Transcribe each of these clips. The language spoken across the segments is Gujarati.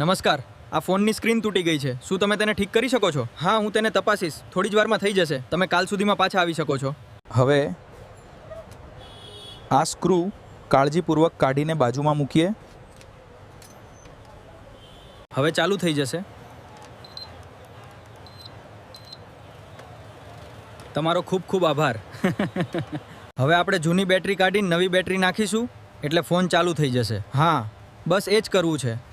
નમસ્કાર, આ ફોનની સ્ક્રીન તૂટી ગઈ છે. શું તમે તેને ઠીક કરી શકો છો? હા, હું તેને તપાસીશ. થોડી જ વારમાં થઈ જશે. તમે કાલ સુધીમાં પાછા આવી શકો છો. હવે આ સ્ક્રૂ કાળજીપૂર્વક કાઢીને બાજુમાં મૂકીએ. હવે ચાલુ થઈ જશે. તમારો ખૂબ ખૂબ આભાર. હવે આપણે જૂની બેટરી કાઢીને નવી બેટરી નાખીશું એટલે ફોન ચાલુ થઈ જશે. હા, બસ એ જ કરવું છે.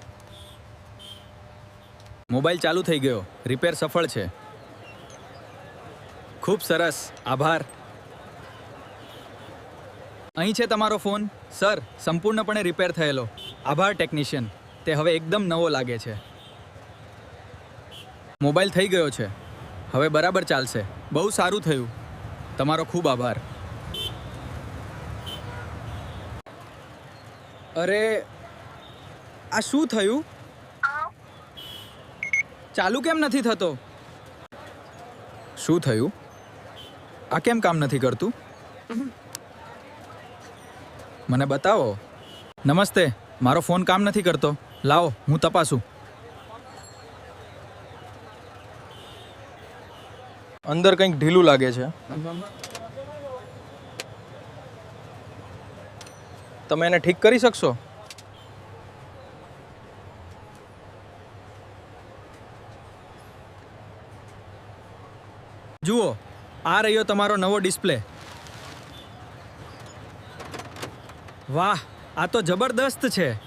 મોબાઈલ ચાલુ થઈ ગયો. રિપેર સફળ છે. ખૂબ સરસ, આભાર. અહીં છે તમારો ફોન. સર, સંપૂર્ણપણે રિપેર થયેલો. આભાર ટેકનિશિયન. તે હવે એકદમ નવો લાગે છે. મોબાઈલ થઈ ગયો છે. હવે બરાબર ચાલશે. બહુ સારું થયું. તમારો ખૂબ આભાર. અરે, આ શું થયું? ચાલુ કેમ નથી થતો? શું થયું? આ કેમ કામ નથી કરતું? મને બતાવો. નમસ્તે, મારો ફોન કામ નથી કરતો. લાવો, હું તપાસું. અંદર કંઈક ઢીલું લાગે છે. તમે એને ઠીક કરી શકશો? જુઓ, આ રહ્યો તમારો નવો ડિસ્પ્લે. વાહ, આ તો જબરદસ્ત છે.